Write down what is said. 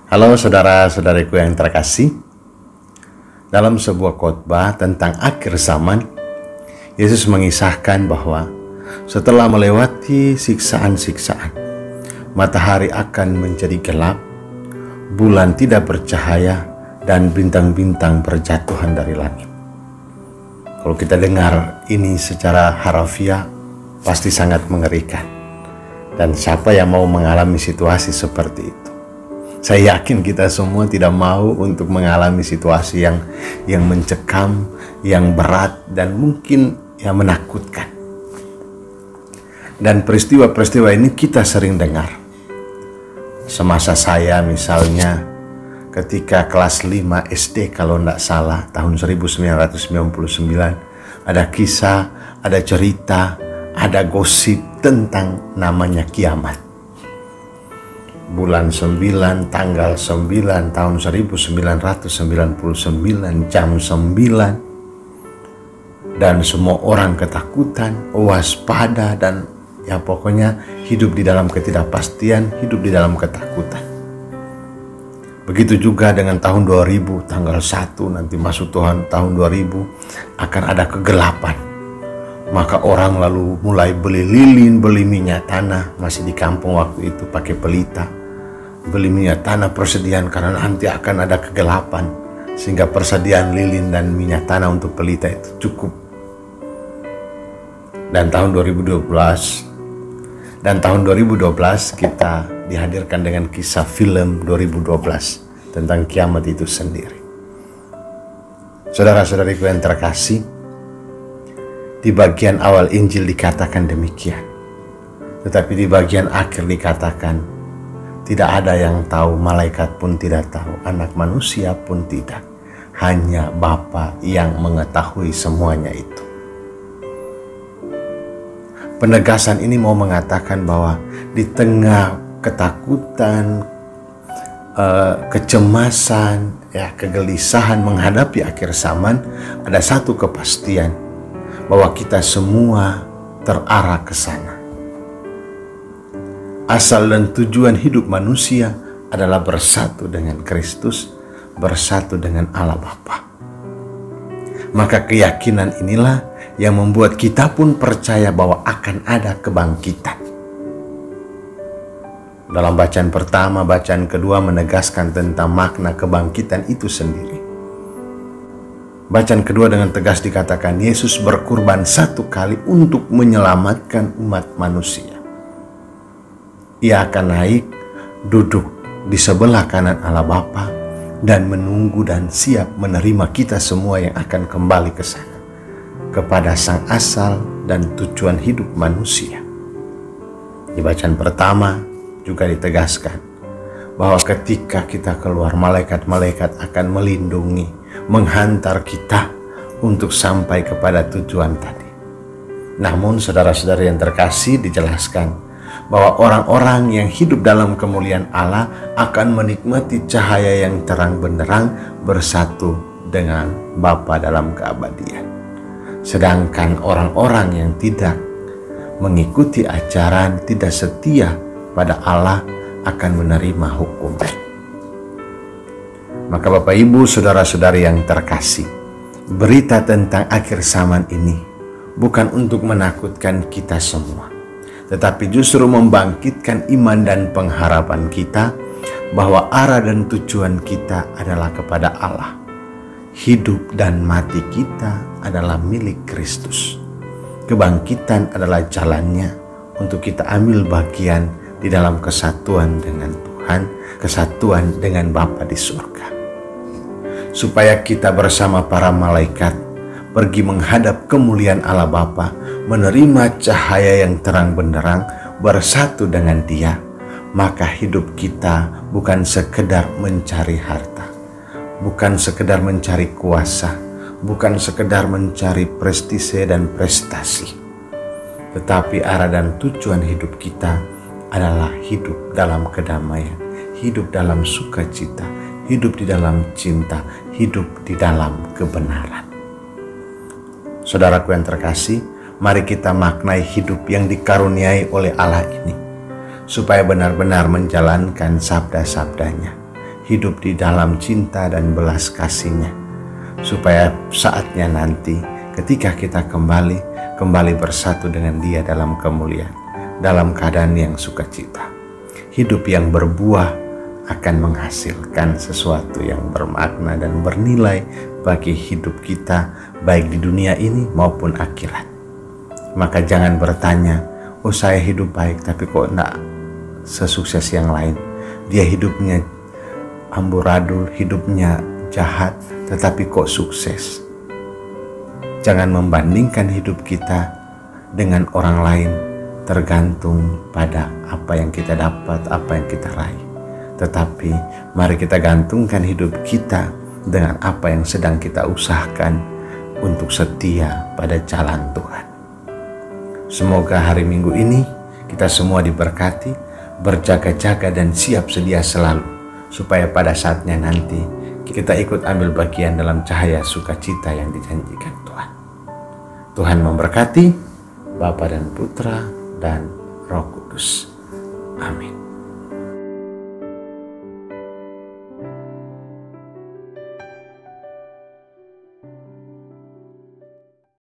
Halo saudara-saudariku yang terkasih. Dalam sebuah khotbah tentang akhir zaman, Yesus mengisahkan bahwa setelah melewati siksaan-siksaan, matahari akan menjadi gelap, bulan tidak bercahaya, dan bintang-bintang berjatuhan dari langit. Kalau kita dengar ini secara harafiah, pasti sangat mengerikan. Dan siapa yang mau mengalami situasi seperti itu? Saya yakin kita semua tidak mau untuk mengalami situasi yang mencekam, yang berat, dan mungkin yang menakutkan. Dan peristiwa-peristiwa ini kita sering dengar. Semasa saya misalnya ketika kelas 5 SD kalau tidak salah, tahun 1999, ada kisah, ada cerita, ada gosip tentang namanya kiamat. Bulan 9, tanggal 9, tahun 1999, jam 9. Dan semua orang ketakutan, waspada, dan ya pokoknya hidup di dalam ketidakpastian, hidup di dalam ketakutan. Begitu juga dengan tahun 2000, tanggal 1, nanti masuk tahun 2000, akan ada kegelapan. Maka orang lalu mulai beli lilin, beli minyak tanah, masih di kampung waktu itu pakai pelita. Beli minyak tanah persediaan karena nanti akan ada kegelapan, sehingga persediaan lilin dan minyak tanah untuk pelita itu cukup. Dan tahun 2012 kita dihadirkan dengan kisah film 2012 tentang kiamat itu sendiri. Saudara-saudariku yang terkasih, di bagian awal Injil dikatakan demikian, tetapi di bagian akhir dikatakan tidak ada yang tahu, malaikat pun tidak tahu, anak manusia pun tidak. Hanya Bapa yang mengetahui semuanya itu. Penegasan ini mau mengatakan bahwa di tengah ketakutan, kecemasan, kegelisahan menghadapi akhir zaman, ada satu kepastian bahwa kita semua terarah ke sana. Asal dan tujuan hidup manusia adalah bersatu dengan Kristus, bersatu dengan Allah Bapa. Maka keyakinan inilah yang membuat kita pun percaya bahwa akan ada kebangkitan. Dalam bacaan pertama, bacaan kedua menegaskan tentang makna kebangkitan itu sendiri. Bacaan kedua dengan tegas dikatakan Yesus berkorban satu kali untuk menyelamatkan umat manusia. Ia akan naik, duduk di sebelah kanan Allah Bapa, dan menunggu dan siap menerima kita semua yang akan kembali ke sana, kepada sang asal dan tujuan hidup manusia. Di bacaan pertama juga ditegaskan bahwa ketika kita keluar, malaikat-malaikat akan melindungi, menghantar kita untuk sampai kepada tujuan tadi. Namun saudara-saudara yang terkasih, dijelaskan bahwa orang-orang yang hidup dalam kemuliaan Allah akan menikmati cahaya yang terang benderang bersatu dengan Bapa dalam keabadian. Sedangkan orang-orang yang tidak mengikuti ajaran, tidak setia pada Allah akan menerima hukum. Maka Bapak Ibu, saudara-saudari yang terkasih, berita tentang akhir zaman ini bukan untuk menakutkan kita semua, tetapi justru membangkitkan iman dan pengharapan kita bahwa arah dan tujuan kita adalah kepada Allah. Hidup dan mati kita adalah milik Kristus. Kebangkitan adalah jalannya untuk kita ambil bagian di dalam kesatuan dengan Tuhan, kesatuan dengan Bapa di surga. Supaya kita bersama para malaikat pergi menghadap kemuliaan Allah Bapa, menerima cahaya yang terang benderang, bersatu dengan Dia, maka hidup kita bukan sekedar mencari harta, bukan sekedar mencari kuasa, bukan sekedar mencari prestise dan prestasi, tetapi arah dan tujuan hidup kita adalah hidup dalam kedamaian, hidup dalam sukacita, hidup di dalam cinta, hidup di dalam kebenaran. Saudaraku yang terkasih, mari kita maknai hidup yang dikaruniai oleh Allah ini, supaya benar-benar menjalankan sabda-sabdanya. hidup di dalam cinta dan belas kasih-Nya, supaya saatnya nanti ketika kita kembali bersatu dengan Dia dalam kemuliaan, dalam keadaan yang sukacita. Hidup yang berbuah akan menghasilkan sesuatu yang bermakna dan bernilai bagi hidup kita, baik di dunia ini maupun akhirat. Maka jangan bertanya, oh saya hidup baik tapi kok enggak sesukses yang lain. Dia hidupnya amburadul, hidupnya jahat, tetapi kok sukses. Jangan membandingkan hidup kita dengan orang lain, tergantung pada apa yang kita dapat, apa yang kita raih. Tetapi mari kita gantungkan hidup kita dengan apa yang sedang kita usahakan untuk setia pada jalan Tuhan. Semoga hari Minggu ini kita semua diberkati, berjaga-jaga dan siap sedia selalu, supaya pada saatnya nanti kita ikut ambil bagian dalam cahaya sukacita yang dijanjikan Tuhan. Tuhan memberkati, Bapa dan Putra dan Roh Kudus. Amin.